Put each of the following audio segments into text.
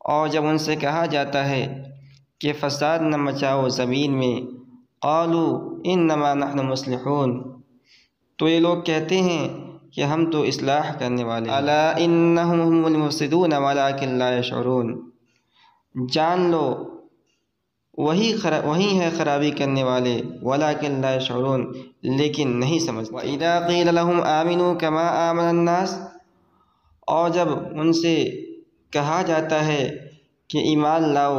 और जब उनसे कहा जाता है कि फ़साद न मचाओ ज़मीन में, क़ालू इन्नमा नहनु मुस्लिहून, तो ये लोग कहते हैं कि हम तो इस्लाह करने वाले। अला इन्नहुम हुमुल मुफ़सिदून वलाकिन ला यशऊरून, जान लो वही है खराबी करने वाले, वलाकिन ला यशऊरून, लेकिन नहीं समझते। व इज़ा क़ील लहुम आमिनू कमा आमन अन्नास, और जब उनसे कहा जाता है कि ईमान लाओ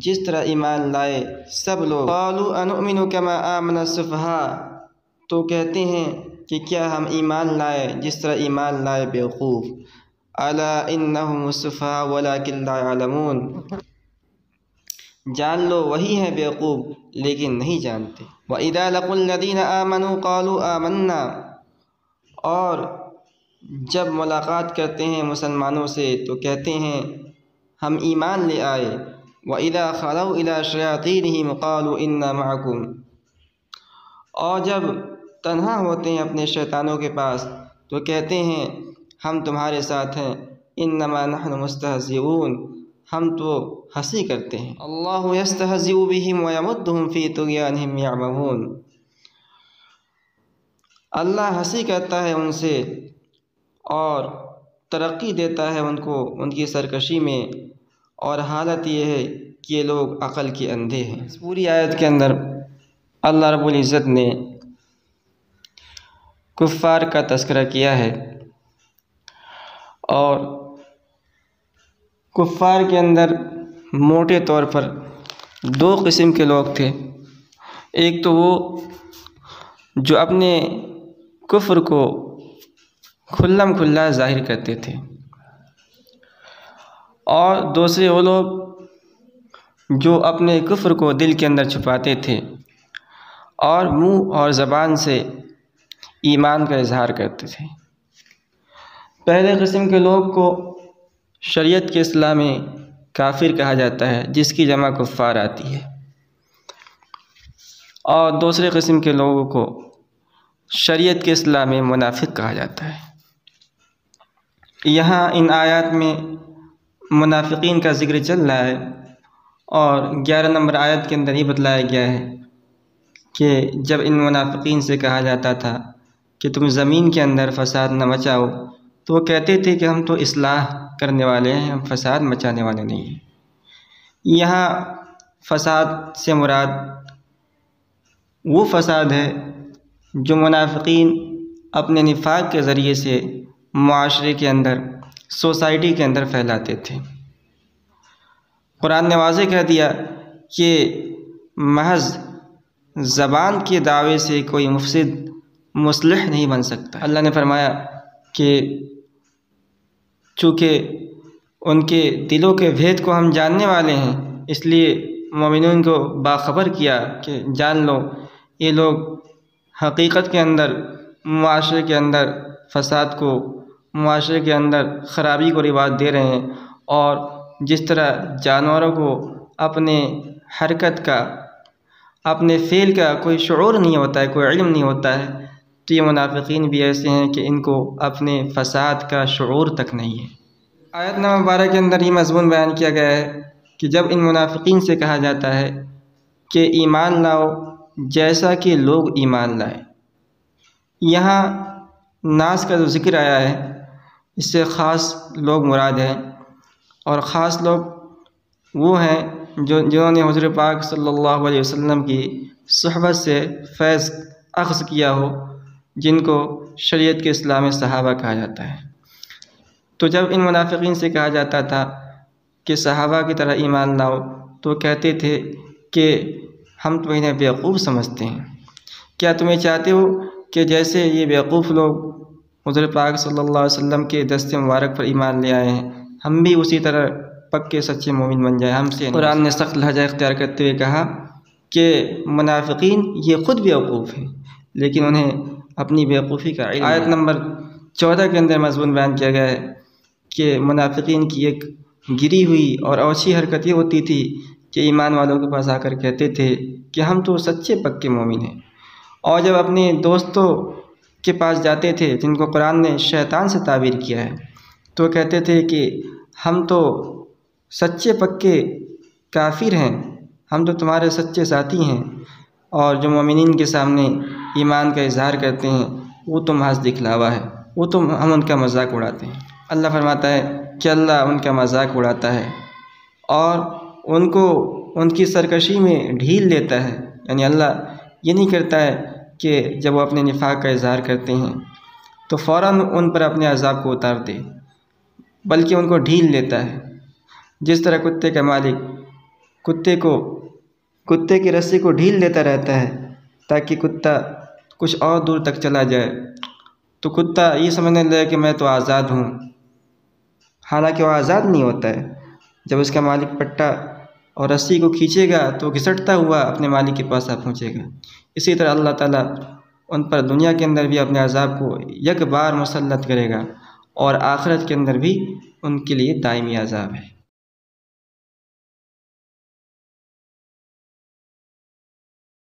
जिस तरह ईमान लाए सब लोग, क़ालू अनुमिनु कमा आमन अस्सुफ़हा, तो कहते हैं कि क्या हम ईमान लाए जिस तरह ईमान लाए बेवकूफ़। अला इन्नहुम मुस्सुफ़हा वलाकिन ला यअलमून, जान लो वही है बेवकूफ़ लेकिन नहीं जानते। व इज़ा लक़ुल लज़ीना आमनू क़ालू आमन्ना, और जब मुलाकात करते हैं मुसलमानों से तो कहते हैं हम ईमान ले आए। व इज़ा ख़लऊ इला शयातीनिहिम क़ालू इन्ना मअकुम, और जब तन्हा होते हैं अपने शैतानों के पास तो कहते हैं हम तुम्हारे साथ हैं। इन्नमा नहनु मुस्तहज़िऊन, हम तो हंसी करते हैं। अल्लाहु यस्तहज़िउ बिहिम व यमुद्दुहुम फ़ी तुग़यानिहिम यअमहून, अल्लाह हंसी करता है उनसे और तरक्की देता है उनको उनकी सरकशी में, और हालत ये है कि ये लोग अक़ल के अंधे हैं। इस पूरी आयत के अंदर अल्लाह रब्बुल इज़्ज़त ने कुफ़ार का तज़किरा किया है, और कुफ़ार के अंदर मोटे तौर पर दो किस्म के लोग थे। एक तो वो जो अपने कुफ़्र को खुल्लम खुल्ला ज़ाहिर करते थे, और दूसरे वो लोग जो अपने कुफ़्र को दिल के अंदर छुपाते थे और मुँह और ज़बान से ईमान का इजहार करते थे। पहले किस्म के लोग को शरीयत के इस्लाम में काफिर कहा जाता है, जिसकी जमा कुफ़ार आती है, और दूसरे किस्म के लोगों को शरीयत के इस्लाम में मुनाफिक कहा जाता है। यहाँ इन आयत में मुनाफिकीन का ज़िक्र चल रहा है, और 11 नंबर आयत के अंदर ही बतलाया गया है कि जब इन मुनाफिकीन से कहा जाता था कि तुम ज़मीन के अंदर फ़साद न मचाओ, तो वो कहते थे कि हम तो इस्लाह करने वाले हैं, हम फ़साद मचाने वाले नहीं हैं। यहाँ फ़साद से मुराद वो फ़साद है जो मुनाफिकीन अपने निफाक के ज़रिए से मुआशरे के अंदर, सोसाइटी के अंदर फैलाते थे। कुरान ने वाज़ेह कह दिया कि महज़ ज़बान के दावे से कोई मुफ़सिद मुस्लिह नहीं बन सकता। अल्लाह ने फरमाया कि चूँकि उनके दिलों के भेद को हम जानने वाले हैं, इसलिए मोमिनून को बाखबर किया कि जान लो ये लोग हकीकत के अंदर मुआशरे के अंदर फ़साद को, मुआशरे के अंदर ख़राबी को रिवाज दे रहे हैं। और जिस तरह जानवरों को अपने हरकत का, अपने फ़ेल का कोई शऊर नहीं होता है, कोई इल्म नहीं होता है, तो ये मुनाफ़िकीन भी ऐसे हैं कि इनको अपने फ़साद का शऊर तक नहीं है। आयत नंबर 12 के अंदर ये मज़मून बयान किया गया है कि जब इन मुनाफ़िकीन से कहा जाता है कि ईमान लाओ जैसा कि लोग ईमान लाए, यहाँ नास का जो ज़िक्र आया है इससे ख़ास लोग मुराद हैं। और ख़ास लोग वो हैं जिन्होंने हुज़ूर पाक सल्लल्लाहु अलैहि वसल्लम की सुहबत से फैज़ अख़ज़ किया हो, जिनको शरीयत के इस्लाम में सहाबा कहा जाता है। तो जब इन मुनाफ़िकीन से कहा जाता था कि सहाबा की तरह ईमान लाओ, तो कहते थे कि हम तो इन्हें बेवकूफ़ समझते हैं। क्या तुम्हें चाहते हो कि जैसे ये बेवकूफ़ लोग हुज़ूर पाक सल्लल्लाहु अलैहि वसल्लम के दस्ते मुबारक पर ईमान ले आए हैं, हम भी उसी तरह पक्के सच्चे मोमिन बन जाए? हमसे कुरान ने सख्त लहजा इख्तियार करते हुए कहा कि मुनाफ़िकीन ये ख़ुद बेवकूफ़ हैं, लेकिन उन्हें अपनी बेवकूफ़ी का इल्म। आयत नंबर 14 के अंदर मज़मून बयान किया गया है कि मुनाफ़िकीन की एक गिरी हुई और ओछी हरकत ये होती थी कि ईमान वालों के पास आकर कहते थे कि हम तो सच्चे पक्के मोमिन हैं, और जब अपने दोस्तों के पास जाते थे जिनको कुरान ने शैतान से ताबीर किया है, तो कहते थे कि हम तो सच्चे पक्के काफिर हैं, हम तो तुम्हारे सच्चे साथी हैं, और जो मोमिनीन के सामने ईमान का इजहार करते हैं वो तो महज दिखलावा है, वो तो हम उनका मजाक उड़ाते हैं। अल्लाह फरमाता है कि अल्लाह उनका मजाक उड़ाता है और उनको उनकी सरकशी में ढील देता है। यानी अल्लाह ये नहीं करता है कि जब वो अपने निफाक का इजहार करते हैं तो फ़ौरन उन पर अपने अज़ाब को उतार दे, बल्कि उनको ढील देता है। जिस तरह कुत्ते का मालिक कुत्ते की रस्सी को ढील देता रहता है ताकि कुत्ता कुछ और दूर तक चला जाए, तो कुत्ता ये समझने लगे कि मैं तो आज़ाद हूँ, हालांकि वो आज़ाद नहीं होता है। जब उसका मालिक पट्टा और रस्सी को खींचेगा तो घिसटता हुआ अपने मालिक के पास आ पहुँचेगा। इसी तरह अल्लाह ताला उन पर दुनिया के अंदर भी अपने अज़ाब को एक बार मुसल्लत करेगा और आखिरत के अंदर भी उनके लिए दायमी अज़ाब है।